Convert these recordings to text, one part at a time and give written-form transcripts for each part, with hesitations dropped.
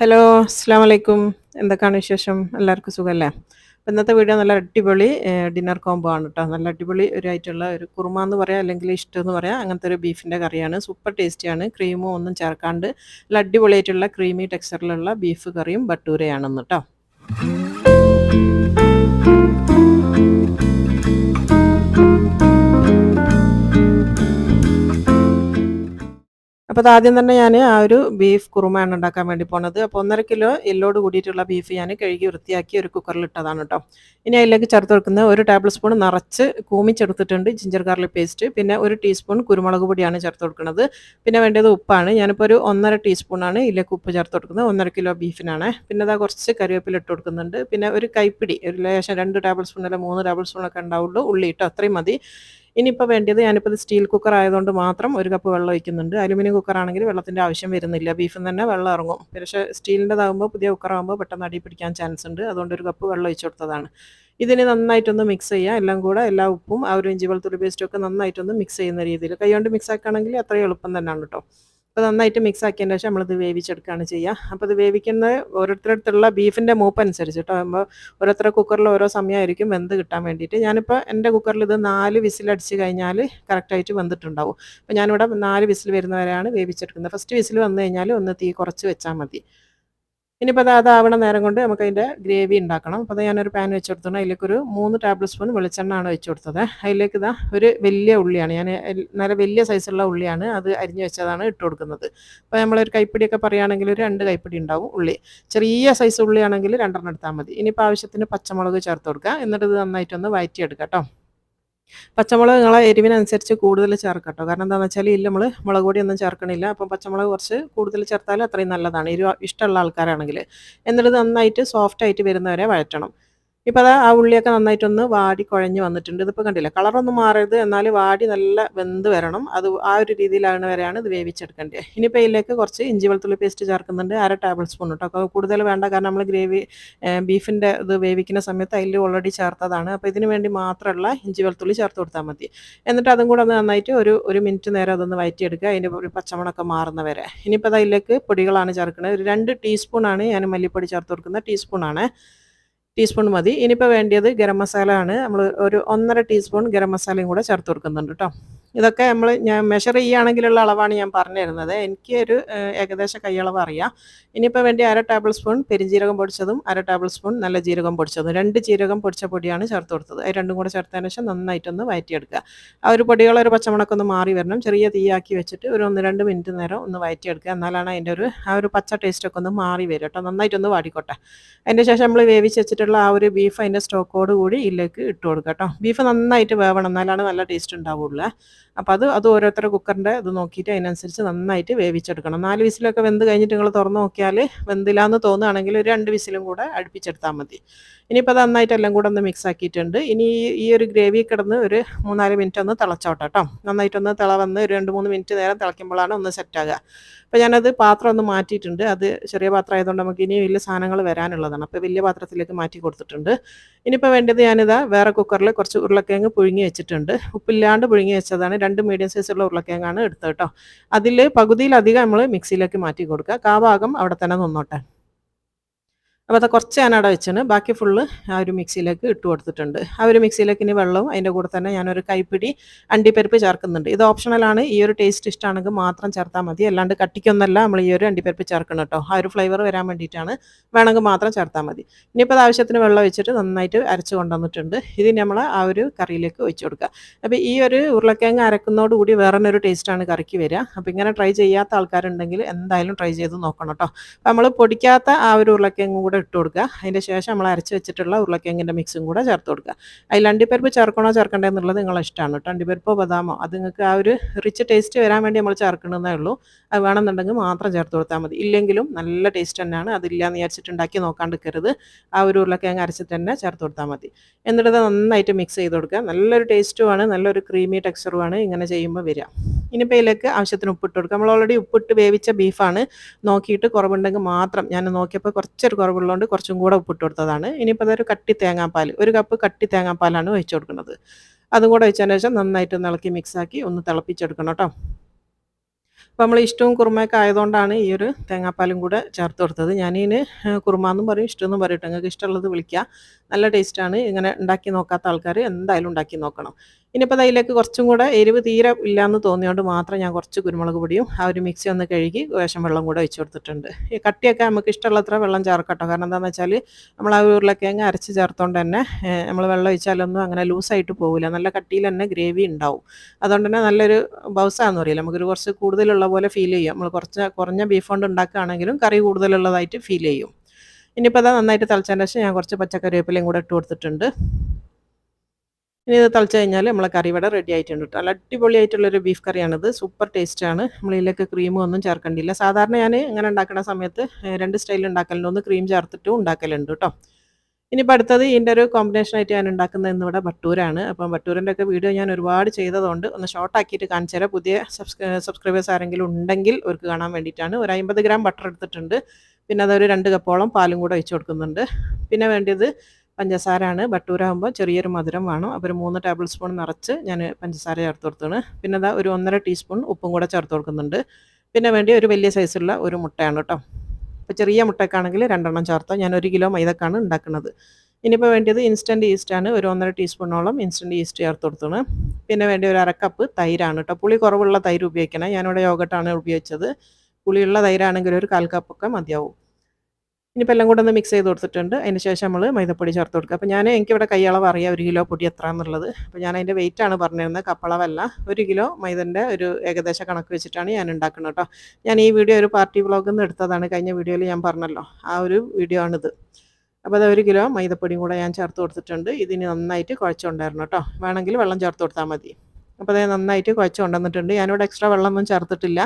Hello, അസ്സലാമു അലൈക്കും. എന്തൊക്കെയാണ് വിശേഷം? എല്ലാവർക്കും സുഖല്ലേ? അപ്പോൾ ഇന്നത്തെ വീഡിയോ നല്ല അടിപൊളി ഡിന്നർ കോംബോ ആണ് ട്ടോ. നല്ല അടിപൊളി ആയിട്ടുള്ള ഒരു കുറുമാന്ന് പറയാം, അല്ലെങ്കിൽ ഇഷ്ടെന്ന് പറയാം. അങ്ങനത്തെ ഒരു ബീഫിൻ്റെ കറിയാണ്. സൂപ്പർ ടേസ്റ്റിയാണ്. ക്രീമോ ഒന്നും ചേർക്കാണ്ട് നല്ല അടിപൊളിയായിട്ടുള്ള ക്രീമി ടെക്സ്ചറിലുള്ള ബീഫ് കറിയും ബട്ടൂരയാണിന്ന് ട്ടോ. അപ്പോൾ ആദ്യം തന്നെ ഞാൻ ആ ഒരു ബീഫ് കുറുമയാണ് ഉണ്ടാക്കാൻ വേണ്ടി പോണത്. അപ്പോൾ 1.5 കിലോ എല്ലോട് കൂടിയിട്ടുള്ള ബീഫ് ഞാൻ കഴുകി വൃത്തിയാക്കി ഒരു കുക്കറിൽ ഇട്ടതാണ് കേട്ടോ. ഇനി അതിലേക്ക് ചേർത്ത് കൊടുക്കുന്ന 1 ടേബിൾ സ്പൂൺ നിറച്ച് കൂമിച്ചെടുത്തിട്ടുണ്ട് ജിഞ്ചർ ഗാർലിക് പേസ്റ്റ്. പിന്നെ 1 ടീസ്പൂൺ കുരുമുളക് പൊടിയാണ് ചേർത്ത് കൊടുക്കുന്നത്. പിന്നെ വേണ്ടത് ഉപ്പാണ്. ഞാനിപ്പോൾ ഒരു 1.5 ടീസ്പൂണാണ് ഇതിലേക്ക് ഉപ്പ് ചേർത്ത് കൊടുക്കുന്നത്. 1.5 കിലോ ബീഫിനാണ്. പിന്നെ അതാ കുറച്ച് കറിവേപ്പില ഇട്ട് കൊടുക്കുന്നുണ്ട്. പിന്നെ ഒരു കൈപ്പിടി, ഒരു ലേശം 2 ടേബിൾ സ്പൂൺ അല്ല 3 ടേബിൾ സ്പൂണൊക്കെ ഉണ്ടാവുള്ളൂ ഉള്ളി കേട്ടോ. അത്രയും മതി. ഇനിയിപ്പോൾ വേണ്ടത്, ഞാനിപ്പോൾ ഇത് സ്റ്റീൽ കുക്കർ ആയതുകൊണ്ട് മാത്രം 1 കപ്പ് വെള്ളം ഒഴിക്കുന്നുണ്ട്. അലുമിനിയം കുക്കറാണെങ്കിൽ വെള്ളത്തിൻ്റെ ആവശ്യം വരുന്നില്ല. ബീഫിൽ നിന്ന് തന്നെ വെള്ളം ഇറങ്ങും. പക്ഷേ സ്റ്റീലിൻ്റെതാകുമ്പോൾ, പുതിയ കുക്കറാകുമ്പോൾ പെട്ടെന്ന് അടി പിടിക്കാൻ ചാൻസ് ഉണ്ട്. അതുകൊണ്ട് 1 കപ്പ് വെള്ളം ഒഴിച്ച് കൊടുത്തതാണ്. ഇതിന് നന്നായിട്ടൊന്ന് മിക്സ് ചെയ്യുക. എല്ലാം കൂടെ, എല്ലാ ഉപ്പും ആ ഒരു ഇഞ്ചി വെളുത്തുള്ളി പേസ്റ്റും ഒക്കെ നന്നായിട്ടൊന്ന് മിക്സ് ചെയ്യുന്ന രീതിയിൽ കൈകൊണ്ട് മിക്സ് ആക്കുകയാണെങ്കിൽ അത്രയും എളുപ്പം തന്നെയാണ് കേട്ടോ. അപ്പോൾ നന്നായിട്ട് മിക്സ് ആക്കിയതിന് ശേഷം നമ്മളിത് വേവിച്ചെടുക്കുകയാണ് ചെയ്യുക. അപ്പോൾ ഇത് വേവിക്കുന്നത് ഓരോരുത്തരടുത്തുള്ള ബീഫിൻ്റെ മൂപ്പ് അനുസരിച്ച് കേട്ടോ. ആകുമ്പോൾ ഓരോരുത്തരുടെ കുക്കറിൽ ഓരോ സമയമായിരിക്കും വെന്ത് കിട്ടാൻ വേണ്ടിയിട്ട്. ഞാനിപ്പോൾ എൻ്റെ കുക്കറിൽ ഇത് 4 വിസിലടിച്ച് കഴിഞ്ഞാൽ കറക്റ്റായിട്ട് വെന്തിട്ടുണ്ടാവും. അപ്പോൾ ഞാനിവിടെ 4 വിസിൽ വരുന്നവരെയാണ് വേവിച്ചെടുക്കുന്നത്. ഫസ്റ്റ് വിസിൽ വന്നു കഴിഞ്ഞാൽ ഒന്ന് തീ കുറച്ച് വെച്ചാൽ മതി. ഇനിയിപ്പോൾ അതാവണ നേരം കൊണ്ട് നമുക്കതിൻ്റെ ഗ്രേവി ഉണ്ടാക്കണം. അപ്പോൾ അത് ഞാനൊരു പാൻ വെച്ച് കൊടുത്തിട്ടുണ്ട്. അതിലേക്കൊരു 3 ടേബിൾ സ്പൂൺ വെളിച്ചെണ്ണ ആണ് ഒഴിച്ച് കൊടുത്തത്. അതിലേക്ക് ഒരു വലിയ ഉള്ളിയാണ്, ഞാൻ നല്ല വലിയ സൈസുള്ള ഉള്ളിയാണ്, അത് അരിഞ്ഞ് വെച്ചതാണ് ഇട്ട് കൊടുക്കുന്നത്. അപ്പോൾ നമ്മളൊരു കൈപ്പിടിയൊക്കെ പറയുകയാണെങ്കിൽ ഒരു 2 കൈപ്പിടി ഉണ്ടാവും ഉള്ളി. ചെറിയ സൈസ് ഉള്ളിയാണെങ്കിൽ 2 എണ്ണം എടുത്താൽ മതി. ഇനിയിപ്പോൾ ആവശ്യത്തിന് പച്ചമുളക് ചേർത്ത് കൊടുക്കുക. എന്നിട്ട് ഇത് നന്നായിട്ടൊന്ന് വഴറ്റിയെടുക്കുക കേട്ടോ. പച്ചമുളക് നിങ്ങളെ എരിവിനനുസരിച്ച് കൂടുതൽ ചേർക്കാം കേട്ടോ. കാരണം എന്താണെന്ന് വെച്ചാൽ ഇതിൽ നമ്മൾ മുളക് പൊടിയൊന്നും ചേർക്കണില്ല. അപ്പം പച്ചമുളക് കുറച്ച് കൂടുതൽ ചേർത്താൽ അത്രയും നല്ലതാണ്, എരിവ് ഇഷ്ടമുള്ള ആൾക്കാരാണെങ്കിൽ. എന്നിട്ട് നന്നായിട്ട് സോഫ്റ്റായിട്ട് വരുന്നവരെ വഴറ്റണം. ഇപ്പോൾ അതാ ആ ഉള്ളിയൊക്കെ നന്നായിട്ടൊന്ന് വാടി കുഴഞ്ഞ് വന്നിട്ടുണ്ട്. ഇതിപ്പോൾ കണ്ടില്ലേ, കളറൊന്നും മാറരുത്, എന്നാൽ വാടി നല്ല വെന്ത് വരണം. അത് ആ ഒരു രീതിയിലാകുന്ന വരെയാണ് ഇത് വേവിച്ചെടുക്കേണ്ടത്. ഇനിയിപ്പോൾ ഇതിലേക്ക് കുറച്ച് ഇഞ്ചി വെളുത്തുള്ളി പേസ്റ്റ് ചേർക്കുന്നുണ്ട്, 1/2 ടേബിൾ സ്പൂൺ കേട്ടോ. അപ്പോൾ കൂടുതൽ വേണ്ട, കാരണം നമ്മൾ ഗ്രേവി ബീഫിൻ്റെ ഇത് വേവിക്കുന്ന സമയത്ത് അതിൽ ഓൾറെഡി ചേർത്തതാണ്. അപ്പോൾ ഇതിന് വേണ്ടി മാത്രമുള്ള ഇഞ്ചി വെളുത്തുള്ളി ചേർത്ത് കൊടുത്താൽ മതി. എന്നിട്ട് അതും കൂടെ ഒന്ന് നന്നായിട്ട് ഒരു മിനിറ്റ് നേരം അതൊന്ന് വഴറ്റിയെടുക്കുക, അതിൻ്റെ ഒരു പച്ചമണമൊക്കെ മാറുന്ന വരെ. ഇനിയിപ്പോൾ അതിലേക്ക് പൊടികളാണ് ചേർക്കുന്നത്. ഒരു 2 ടീസ്പൂണാണ് ഞാൻ മല്ലിപ്പൊടി ചേർത്ത് കൊടുക്കുന്നത്, ടീസ്പൂണാണ്. ടീസ്പൂൺ മതി. ഇനിയിപ്പോൾ വേണ്ടിയത് ഗരം മസാല ആണ്. നമ്മൾ ഒരു 1.5 ടീസ്പൂൺ ഗരം മസാലയും കൂടെ ചേർത്ത് കൊടുക്കുന്നുണ്ട് കേട്ടോ. ഇതൊക്കെ ഞാൻ മെഷർ ചെയ്യുകയാണെങ്കിലുള്ള അളവാണ് ഞാൻ പറഞ്ഞു തരുന്നത്. എനിക്ക് ഒരു ഏകദേശ കൈയളവ് അറിയാം. ഇനിയിപ്പോൾ വേണ്ടി 1/2 ടേബിൾ സ്പൂൺ പെരിഞ്ജീരകം പൊടിച്ചതും 1/2 ടേബിൾ സ്പൂൺ നല്ല ജീരകം പൊടിച്ചതും, 2 ജീരകം പൊടിച്ച പൊടിയാണ് ചേർത്ത് കൊടുത്തത്. അത് രണ്ടും കൂടെ ചേർത്തതിന് ശേഷം നന്നായിട്ടൊന്ന് വഴറ്റിയെടുക്കുക. ആ ഒരു പൊടികളൊരു പച്ചമുളകൊക്കെ ഒന്ന് മാറി വരണം. ചെറിയ തീയാക്കി വെച്ചിട്ട് ഒരു 1-2 മിനിറ്റ് നേരം ഒന്ന് വഴറ്റിയെടുക്കുക. എന്നാലാണ് അതിൻ്റെ ആ ഒരു പച്ച ടേസ്റ്റൊക്കെ ഒന്ന് മാറി വരും കേട്ടോ. നന്നായിട്ടൊന്ന് വാടിക്കോട്ടെ. അതിൻ്റെ ശേഷം നമ്മൾ വേവിച്ച് വെച്ചിട്ടുള്ള ആ ഒരു ബീഫ് അതിൻ്റെ സ്റ്റോക്കോട് കൂടി ഇതിലേക്ക് ഇട്ട് കൊടുക്കുക കേട്ടോ. ബീഫ് നന്നായിട്ട് വേവണം, എന്നാലാണ് നല്ല ടേസ്റ്റ് ഉണ്ടാവുള്ളൂ. അപ്പോൾ അത് ഓരോരുത്തരുടെ കുക്കറിൻ്റെ ഇത് നോക്കിയിട്ട് അതിനനുസരിച്ച് നന്നായിട്ട് വേവിച്ചെടുക്കണം. 4 വിസിലൊക്കെ വെന്ത് കഴിഞ്ഞിട്ട് നിങ്ങൾ തുറന്ന് നോക്കിയാൽ വെന്തില്ല എന്ന് തോന്നുകയാണെങ്കിൽ ഒരു 2 വിസിലും കൂടെ അടുപ്പിച്ചെടുത്താൽ മതി. ഇനിയിപ്പോൾ അത് നന്നായിട്ട് എല്ലാം കൂടെ ഒന്ന് മിക്സ് ആക്കിയിട്ടുണ്ട്. ഇനി ഈ ഒരു ഗ്രേവി കിടന്ന് ഒരു 3-4 മിനിറ്റ് ഒന്ന് തിളച്ചോട്ടെ കേട്ടോ. നന്നായിട്ടൊന്ന് വന്ന് ഒരു 2-3 മിനിറ്റ് നേരം തിളയ്ക്കുമ്പോഴാണ് ഒന്ന് സെറ്റാകുക. അപ്പോൾ ഞാനത് പാത്രം ഒന്ന് മാറ്റിയിട്ടുണ്ട്. അത് ചെറിയ പാത്രം ആയതുകൊണ്ട് നമുക്ക് ഇനി വലിയ സാധനങ്ങൾ വരാനുള്ളതാണ്. അപ്പോൾ വലിയ പാത്രത്തിലേക്ക് മാറ്റി കൊടുത്തിട്ടുണ്ട്. ഇനിയിപ്പോൾ വേണ്ടത്, ഞാനിതാ വേറെ കുക്കറിൽ കുറച്ച് ഉരുളക്കിഴങ്ങ് പുഴുങ്ങി വെച്ചിട്ടുണ്ട്. ഉപ്പില്ലാണ്ട് പുഴുങ്ങി വെച്ചതാണ്. 2 മീഡിയം സൈസുള്ള ഉരുളക്കിഴങ്ങാണ് എടുത്തത് കേട്ടോ. അതിൽ പകുതിയിലധികം നമ്മൾ മിക്സിയിലേക്ക് മാറ്റി കൊടുക്കുക. കാഭാഗം അവിടെ തന്നെ നിന്നോട്ടെ. അപ്പോൾ അത് കുറച്ച് ഞാൻ അവിടെ വെച്ചാണ്, ബാക്കി ഫുള്ള് ആ ഒരു മിക്സിയിലേക്ക് ഇട്ട് കൊടുത്തിട്ടുണ്ട്. ആ ഒരു മിക്സിയിലേക്ക് ഇനി വെള്ളവും അതിൻ്റെ കൂടെ തന്നെ ഞാനൊരു കൈപ്പിടി അണ്ടിപ്പരിപ്പ് ചേർക്കുന്നുണ്ട്. ഇത് ഓപ്ഷണലാണ്. ഈ ഒരു ടേസ്റ്റ് ഇഷ്ടമാണെങ്കിൽ മാത്രം ചേർത്താൽ മതി, അല്ലാണ്ട് കട്ടിക്കൊന്നല്ല നമ്മൾ ഈ ഒരു അണ്ടിപ്പരിപ്പ് ചേർക്കണം കേട്ടോ. ആ ഒരു ഫ്ലേവർ വരാൻ വേണ്ടിയിട്ടാണ്. വേണമെങ്കിൽ മാത്രം ചേർത്താൽ മതി. ഇനിയിപ്പോൾ അത് ആവശ്യത്തിന് വെള്ളം ഒഴിച്ചിട്ട് നന്നായിട്ട് അരച്ച് കൊണ്ടുവന്നിട്ടുണ്ട്. ഇത് നമ്മൾ ആ ഒരു കറിയിലേക്ക് ഒഴിച്ച് കൊടുക്കുക. അപ്പോൾ ഈ ഒരു ഉരുളക്കിഴങ്ങ് അരക്കുന്നതോടുകൂടി വേറെ ഒരു ടേസ്റ്റാണ് കറിക്ക് വരിക. അപ്പോൾ ഇങ്ങനെ ട്രൈ ചെയ്യാത്ത ആൾക്കാരുണ്ടെങ്കിൽ എന്തായാലും ട്രൈ ചെയ്ത് നോക്കണം കേട്ടോ. അപ്പോൾ നമ്മൾ പൊടിക്കാത്ത ആ ഒരു ഉരുളക്കിഴങ്ങും കൂടെ ഇട്ട് കൊടുക്കുക. അതിൻ്റെ ശേഷം നമ്മൾ അരച്ച് വെച്ചിട്ടുള്ള ഉരുളക്കിഴങ്ങിൻ്റെ മിക്സും കൂടെ ചേർത്ത് കൊടുക്കുക. അതിൽ അണ്ടിപ്പരിപ്പ് ചേർക്കണോ ചേർക്കണ്ടേ എന്നുള്ളത് നിങ്ങളെ ഇഷ്ടമാണ് കേട്ടോ. അണ്ടിപ്പരിപ്പോ ബദാമോ അത് നിങ്ങൾക്ക് ആ ഒരു റിച്ച് ടേസ്റ്റ് വരാൻ വേണ്ടി നമ്മൾ ചേർക്കണമെന്നേ ഉള്ളൂ. അത് വേണമെന്നുണ്ടെങ്കിൽ മാത്രം ചേർത്ത് കൊടുത്താൽ മതി. ഇല്ലെങ്കിലും നല്ല ടേസ്റ്റ് തന്നെയാണ്. അതില്ലാന്ന് വിചാരിച്ചിട്ട് ഉണ്ടാക്കി നോക്കാണ്ടിരിക്കരുത്. ആ ഒരു ഉരുളക്കിഴങ്ങ് അരച്ചിട്ട് തന്നെ ചേർത്ത് കൊടുത്താൽ മതി. എന്നിട്ട് ഇത് നന്നായിട്ട് മിക്സ് ചെയ്ത് കൊടുക്കുക. നല്ലൊരു ടേസ്റ്റുമാണ്, നല്ലൊരു ക്രീമി ടെക്സ്ചറുമാണ് ഇങ്ങനെ ചെയ്യുമ്പോൾ വരിക. ഇനിയിപ്പോൾ ഇതിലേക്ക് ആവശ്യത്തിന് ഉപ്പിട്ട് കൊടുക്കുക. നമ്മൾ ഓൾറെഡി ഉപ്പിട്ട് വേവിച്ച ബീഫാണ്. നോക്കിയിട്ട് കുറവുണ്ടെങ്കിൽ മാത്രം, ഞാൻ നോക്കിയപ്പോൾ കുറച്ചൊരു കുറവുള്ളതുകൊണ്ട് കുറച്ചും കൂടെ ഉപ്പിട്ട് കൊടുത്തതാണ്. ഇനിയിപ്പോൾ അതൊരു കട്ടി തേങ്ങാപ്പാൽ, 1 കപ്പ് കട്ടി തേങ്ങാപ്പാലാണ് ഒഴിച്ച് കൊടുക്കുന്നത്. അതും കൂടെ ഒഴിച്ചതിന് ശേഷം നന്നായിട്ട് ഇളക്കി മിക്സാക്കി ഒന്ന് തിളപ്പിച്ചെടുക്കണം കേട്ടോ. അപ്പോൾ നമ്മൾ ഇഷ്ടവും കുറുമയൊക്കെ ആയതുകൊണ്ടാണ് ഈ ഒരു തേങ്ങാപ്പാലും കൂടെ ചേർത്ത് കൊടുത്തത്. ഞാനിതിന് കുറുമ എന്നും പറയും ഇഷ്ടമെന്നും പറയും ട്ടോ. നിങ്ങൾക്ക് ഇഷ്ടമുള്ളത് വിളിക്കുക. നല്ല ടേസ്റ്റാണ്. ഇങ്ങനെ ഉണ്ടാക്കി നോക്കാത്ത ആൾക്കാർ എന്തായാലും ഉണ്ടാക്കി നോക്കണം. ഇനിയിപ്പോൾ അതിലേക്ക് കുറച്ചും കൂടെ എരിവ് തീരെ ഇല്ലയെന്ന് തോന്നിയോണ്ട് മാത്രം ഞാൻ കുറച്ച് കുരുമുളക് പൊടിയും ആ ഒരു മിക്സി ഒന്ന് കഴുകി ലേശം വെള്ളം കൂടെ ഒഴിച്ച് കൊടുത്തിട്ടുണ്ട്. ഈ കട്ടിയൊക്കെ നമുക്ക് ഇഷ്ടമുള്ളത്ര വെള്ളം ചേർക്കട്ടോ. കാരണം എന്താണെന്ന് വെച്ചാൽ നമ്മൾ ആ ഉരുളക്കിഴങ്ങ് അരച്ച് ചേർത്തുകൊണ്ട് തന്നെ നമ്മൾ വെള്ളം ഒഴിച്ചാലൊന്നും അങ്ങനെ ലൂസായിട്ട് പോകില്ല. നല്ല കട്ടിയിൽ തന്നെ ഗ്രേവി ഉണ്ടാവും. അതുകൊണ്ട് തന്നെ നല്ലൊരു ബൗസാന്ന് പറയില്ല, നമുക്കൊരു കുറച്ച് കൂടുതലുള്ള പോലെ ഫീൽ ചെയ്യും. നമ്മൾ കുറഞ്ഞ ബീഫ് കൊണ്ട് ഉണ്ടാക്കുകയാണെങ്കിലും കറി കൂടുതലുള്ളതായിട്ട് ഫീൽ ചെയ്യും. ഇനിയിപ്പോൾ അത് നന്നായിട്ട് തിളച്ചതിന് ശേഷം ഞാൻ കുറച്ച് പച്ചക്കറിവേപ്പിലയും കൂടെ ഇട്ട് കൊടുത്തിട്ടുണ്ട്. ഇനി ഇത് തിളച്ച് കഴിഞ്ഞാൽ നമ്മളെ കറി ഇവിടെ റെഡി ആയിട്ടുണ്ട് കേട്ടോ. നല്ല അടിപൊളിയായിട്ടുള്ളൊരു ബീഫ് കറിയാണിത്. സൂപ്പർ ടേസ്റ്റാണ്. നമ്മളിതിലേക്ക് ക്രീമും ഒന്നും ചേർക്കണ്ടില്ല. സാധാരണ ഞാൻ ഇങ്ങനെ ഉണ്ടാക്കുന്ന സമയത്ത് 2 സ്റ്റൈലിൽ ഉണ്ടാക്കലുണ്ട്. ഒന്ന് ക്രീം ചേർത്തിട്ടും ഉണ്ടാക്കലുണ്ട് കേട്ടോ. ഇനിയിപ്പോൾ അടുത്തത് ഇതിൻ്റെ ഒരു കോമ്പിനേഷനായിട്ട് ഞാൻ ഉണ്ടാക്കുന്നത് ഇന്നിവിടെ ബട്ടൂരാണ്. അപ്പം ബട്ടൂരിൻ്റെ ഒക്കെ വീഡിയോ ഞാൻ ഒരുപാട് ചെയ്തതുകൊണ്ട് ഒന്ന് ഷോർട്ട് ആക്കിയിട്ട് കാണിച്ചു തരാം. പുതിയ സബ്സ്ക്രൈബേഴ്സ് ആരെങ്കിലും ഉണ്ടെങ്കിൽ അവർക്ക് കാണാൻ വേണ്ടിയിട്ടാണ്. ഒരു 50 ഗ്രാം ബട്ടർ എടുത്തിട്ടുണ്ട്. പിന്നെ അതൊരു 2 കപ്പോളം പാലും കൂടെ ഒഴിച്ച് കൊടുക്കുന്നുണ്ട്. പിന്നെ വേണ്ടിയത് പഞ്ചസാരയാണ്. ബട്ടൂരാകുമ്പോൾ ചെറിയൊരു മധുരം വേണം. അപ്പോൾ ഒരു 3 ടേബിൾ സ്പൂൺ നിറച്ച് ഞാൻ പഞ്ചസാര ചേർത്ത് കൊടുത്താണ്. പിന്നെ അതാ ഒരു 1.5 ടീസ്പൂൺ ഉപ്പും കൂടെ ചേർത്ത് കൊടുക്കുന്നുണ്ട്. പിന്നെ വേണ്ടി ഒരു വലിയ സൈസുള്ള ഒരു മുട്ടയാണ് കേട്ടോ. അപ്പോൾ ചെറിയ മുട്ടയ്ക്കാണെങ്കിൽ 2 എണ്ണം ചേർത്താൽ ഞാൻ 1 കിലോ മൈദക്കാണ് ഉണ്ടാക്കുന്നത്. ഇനിയിപ്പോൾ വേണ്ടിയത് ഇൻസ്റ്റൻറ്റ് ഈസ്റ്റാണ്. ഒരു 1.5 ടീസ്പൂണോളം ഇൻസ്റ്റൻറ്റ് ഈസ്റ്റ് ചേർത്ത് കൊടുത്തതാണ്. പിന്നെ വേണ്ടി ഒരു 1/2 കപ്പ് തൈരാണ് കേട്ടോ. പുളി കുറവുള്ള തൈര് ഉപയോഗിക്കണം. ഞാനിവിടെ യോഗട്ടാണ് ഉപയോഗിച്ചത്. പുളിയുള്ള തൈരാണെങ്കിൽ ഒരു 1/4 കപ്പൊക്കെ മതിയാവും. ഇനിയിപ്പോൾ എല്ലാം കൂടെ ഒന്ന് മിക്സ് ചെയ്ത് കൊടുത്തിട്ടുണ്ട്. അതിന് ശേഷം നമ്മൾ മൈദപ്പൊടി ചേർത്ത് കൊടുക്കുക. അപ്പോൾ എനിക്കിവിടെ കൈയളവ് അറിയാം 1 കിലോ പൊടി എത്രയാണെന്നുള്ളത്. അപ്പോൾ ഞാൻ അതിൻ്റെ വെയിറ്റാണ് പറഞ്ഞിരുന്നത്, കപ്പളവല്ല. 1 കിലോ മൈദൻ്റെ ഒരു ഏകദേശ കണക്ക് വെച്ചിട്ടാണ് ഞാൻ ഉണ്ടാക്കുന്നത് കേട്ടോ. ഞാൻ ഈ വീഡിയോ ഒരു പാർട്ടി വ്ളോഗിൽ നിന്ന് എടുത്തതാണ്. കഴിഞ്ഞ വീഡിയോയിൽ ഞാൻ പറഞ്ഞല്ലോ, ആ ഒരു വീഡിയോ ആണിത്. അപ്പോൾ അത് 1 കിലോ മൈദപ്പൊടിയും കൂടെ ഞാൻ ചേർത്ത് കൊടുത്തിട്ടുണ്ട്. ഇതിന് നന്നായിട്ട് കുഴച്ചുകൊണ്ടായിരുന്നു കേട്ടോ. വേണമെങ്കിൽ വെള്ളം ചേർത്ത് കൊടുത്താൽ മതി. അപ്പോൾ അത് നന്നായിട്ട് കുഴച്ച് കൊണ്ടുവന്നിട്ടുണ്ട്. ഞാനിവിടെ എക്സ്ട്രാ വെള്ളമൊന്നും ചേർത്തിട്ടില്ല.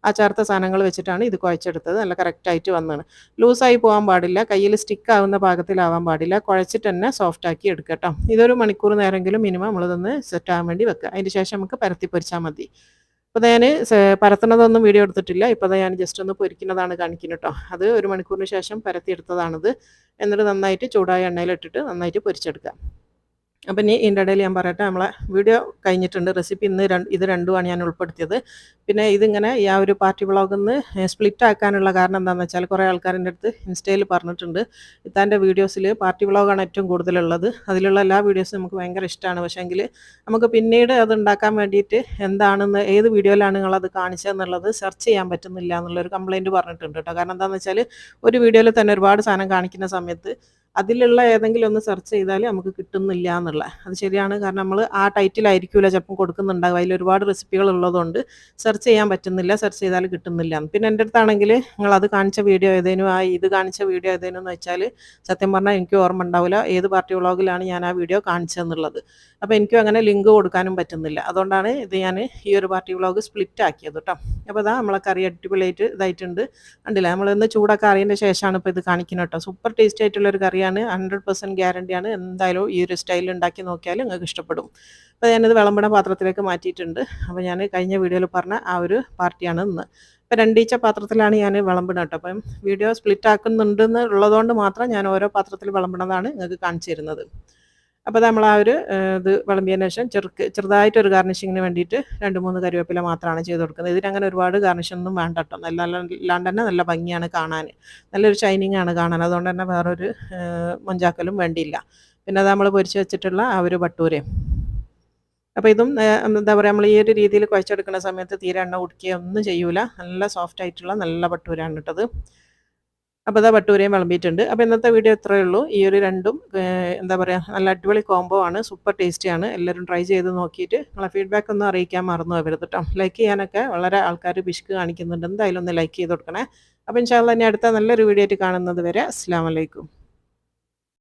ആ ചേർത്ത സാധനങ്ങൾ വെച്ചിട്ടാണ് ഇത് കുഴച്ചെടുത്തത്. നല്ല കറക്റ്റായിട്ട് വന്നാണ്. ലൂസായി പോകാൻ പാടില്ല, കയ്യിൽ സ്റ്റിക്കാവുന്ന പാകത്തിലാവാൻ പാടില്ല. കുഴച്ചിട്ട് തന്നെ സോഫ്റ്റാക്കി എടുക്കുക കേട്ടോ. ഇതൊരു മണിക്കൂർ നേരമെങ്കിലും മിനിമം നമ്മളിതൊന്ന് സെറ്റാകാൻ വേണ്ടി വെക്കുക. അതിന് ശേഷം നമുക്ക് പരത്തി പൊരിച്ചാൽ മതി. അപ്പോൾ ഞാൻ പരത്തുന്നതൊന്നും വീഡിയോ എടുത്തിട്ടില്ല. ഇപ്പോൾ ഞാൻ ജസ്റ്റ് ഒന്ന് പൊരിക്കുന്നതാണ് കാണിക്കുന്നത് കേട്ടോ. അത് 1 മണിക്കൂറിന് ശേഷം പരത്തിയെടുത്തതാണിത്. എന്നിട്ട് നന്നായിട്ട് ചൂടായ എണ്ണയിലിട്ടിട്ട് നന്നായിട്ട് പൊരിച്ചെടുക്കുക. അപ്പം ഇനി ഇതിൻ്റെ ഇടയിൽ ഞാൻ പറയട്ടെ, നമ്മളെ വീഡിയോ കഴിഞ്ഞിട്ടുണ്ട്. റെസിപ്പി ഇത് രണ്ടുമാണ് ഞാൻ ഉൾപ്പെടുത്തിയത്. പിന്നെ ഇതിങ്ങനെ ഈ ആ ഒരു പാർട്ടി വ്ളോഗിൽ നിന്ന് സ്പ്ലിറ്റ് ആക്കാനുള്ള കാരണം എന്താണെന്ന് വെച്ചാൽ, കുറേ ആൾക്കാരിൻ്റെ അടുത്ത് ഇൻസ്റ്റയിൽ പറഞ്ഞിട്ടുണ്ട്, ഇത്താൻ്റെ വീഡിയോസിൽ പാർട്ടി വ്ളോഗാണ് ഏറ്റവും കൂടുതലുള്ളത്, അതിലുള്ള എല്ലാ വീഡിയോസും നമുക്ക് ഭയങ്കര ഇഷ്ടമാണ്, പക്ഷേങ്കിൽ നമുക്ക് പിന്നീട് അത് ഉണ്ടാക്കാൻ വേണ്ടിയിട്ട് എന്താണെന്ന്, ഏത് വീഡിയോയിലാണ് നിങ്ങളത് കാണിച്ചതെന്നുള്ളത് സെർച്ച് ചെയ്യാൻ പറ്റുന്നില്ല എന്നുള്ളൊരു കംപ്ലയിൻറ്റ് പറഞ്ഞിട്ടുണ്ട് കേട്ടോ. കാരണം എന്താണെന്ന് വെച്ചാൽ, ഒരു വീഡിയോയിൽ തന്നെ ഒരുപാട് സാധനം കാണിക്കുന്ന സമയത്ത് അതിലുള്ള ഏതെങ്കിലും ഒന്ന് സെർച്ച് ചെയ്താൽ നമുക്ക് കിട്ടുന്നില്ല എന്നുള്ള. അത് ശരിയാണ്. കാരണം നമ്മൾ ആ ടൈറ്റിലായിരിക്കില്ല ചിലപ്പം കൊടുക്കുന്നുണ്ടാകും. അതിൽ ഒരുപാട് റിസിപ്പികൾ ഉള്ളതുകൊണ്ട് സെർച്ച് ചെയ്യാൻ പറ്റുന്നില്ല, സെർച്ച് ചെയ്താൽ കിട്ടുന്നില്ല. പിന്നെ എൻ്റെ അടുത്താണെങ്കിൽ നിങ്ങളത് കാണിച്ച വീഡിയോ ഏതേനും ഇത് കാണിച്ച വീഡിയോ ഏതേനും എന്ന് വെച്ചാൽ സത്യം പറഞ്ഞാൽ എനിക്ക് ഓർമ്മ ഉണ്ടാവില്ല ഏത് പാർട്ടി വ്ളോഗിലാണ് ഞാൻ ആ വീഡിയോ കാണിച്ചതെന്നുള്ളത്. അപ്പോൾ എനിക്കും അങ്ങനെ ലിങ്ക് കൊടുക്കാനും പറ്റുന്നില്ല. അതുകൊണ്ടാണ് ഇത് ഞാൻ ഈ ഒരു പാർട്ടി വ്ളോഗ് സ്പ്ലിറ്റ് ആക്കിയത് കേട്ടോ. അപ്പോൾ അതാ നമ്മളെ കറി അടിപൊളിയായിട്ട് ഇതായിട്ടുണ്ട്. കണ്ടില്ലേ, നമ്മളിന്ന് ചൂടൊക്കെ അറിയതിൻ്റെ ശേഷമാണ് ഇപ്പോൾ ഇത് കാണിക്കുന്നത് കേട്ടോ. സൂപ്പർ ടേസ്റ്റി ആയിട്ടുള്ളൊരു കറിയാണ്. 100% ഗ്യാരണ്ടിയാണ്. എന്തായാലും ഈ ഒരു സ്റ്റൈലിൽ ഉണ്ടാക്കി നോക്കിയാൽ നിങ്ങൾക്ക് ഇഷ്ടപ്പെടും. അപ്പോൾ ഞാനിത് വിളമ്പണ പാത്രത്തിലേക്ക് മാറ്റിയിട്ടുണ്ട്. അപ്പോൾ ഞാൻ കഴിഞ്ഞ വീഡിയോയിൽ പറഞ്ഞ ആ ഒരു പാർട്ടിയാണ് ഇന്ന്. ഇപ്പോൾ 2 ഈച്ച പാത്രത്തിലാണ് ഞാൻ വിളമ്പുന്നത് കേട്ടോ. അപ്പം വീഡിയോ സ്പ്ലിറ്റ് ആക്കുന്നുണ്ടെന്ന് ഉള്ളതുകൊണ്ട് മാത്രം ഞാൻ ഓരോ പാത്രത്തിൽ വിളമ്പണതാണ് നിങ്ങൾക്ക് കാണിച്ചു തരുന്നത്. അപ്പോൾ നമ്മൾ ആ ഒരു ഇത് വിളമ്പിയതിന് ശേഷം ചെറുതായിട്ടൊരു ഗാർണിഷിങ്ങിന് വേണ്ടിയിട്ട് 2-3 കറിവേപ്പില മാത്രമാണ് ചെയ്ത് കൊടുക്കുന്നത്. ഇതിനങ്ങനെ ഒരുപാട് ഗാർണിഷൊന്നും വേണ്ട കേട്ടോ. അല്ലാണ്ട് തന്നെ നല്ല ഭംഗിയാണ് കാണാൻ, നല്ലൊരു ഷൈനിങ് ആണ് കാണാൻ. അതുകൊണ്ട് തന്നെ വേറൊരു മൊഞ്ചാക്കലും വേണ്ടിയില്ല. പിന്നെ അത് നമ്മൾ പൊരിച്ച് വെച്ചിട്ടുള്ള ആ ഒരു ബട്ടൂരയും. അപ്പോൾ ഇതും എന്താ പറയുക, നമ്മൾ ഈ ഒരു രീതിയിൽ കുഴച്ചെടുക്കുന്ന സമയത്ത് തീരെ എണ്ണ കുടിക്കുകയോ ഒന്നും ചെയ്യൂല. നല്ല സോഫ്റ്റ് ആയിട്ടുള്ള നല്ല ബട്ടൂരാണ് കേട്ടത്. അപ്പോൾ അതാ ബട്ടൂരയും വിളമ്പിയിട്ടുണ്ട്. അപ്പോൾ ഇന്നത്തെ വീഡിയോ ഇത്രയേ ഉള്ളൂ. ഈ ഒരു രണ്ടും എന്താ പറയുക, നല്ല അടിപൊളി കോംബോ ആണ്, സൂപ്പർ ടേസ്റ്റിയാണ്. എല്ലാവരും ട്രൈ ചെയ്ത് നോക്കിയിട്ട് നിങ്ങളെ ഫീഡ്ബാക്ക് ഒന്നും അറിയിക്കാൻ മറന്നു പോകരുത് കേട്ടോ. ലൈക്ക് ചെയ്യാനൊക്കെ വളരെ ആൾക്കാർ പിശുക്ക് കാണിക്കുന്നുണ്ട്. എന്തായാലും ഒന്ന് ലൈക്ക് ചെയ്ത് കൊടുക്കണേ. അപ്പോൾ ഇൻഷാ അല്ലാഹ് ഇനി അടുത്ത നല്ലൊരു വീഡിയോ ആയിട്ട് കാണുന്നത് വരെ അസ്സലാമു അലൈക്കും.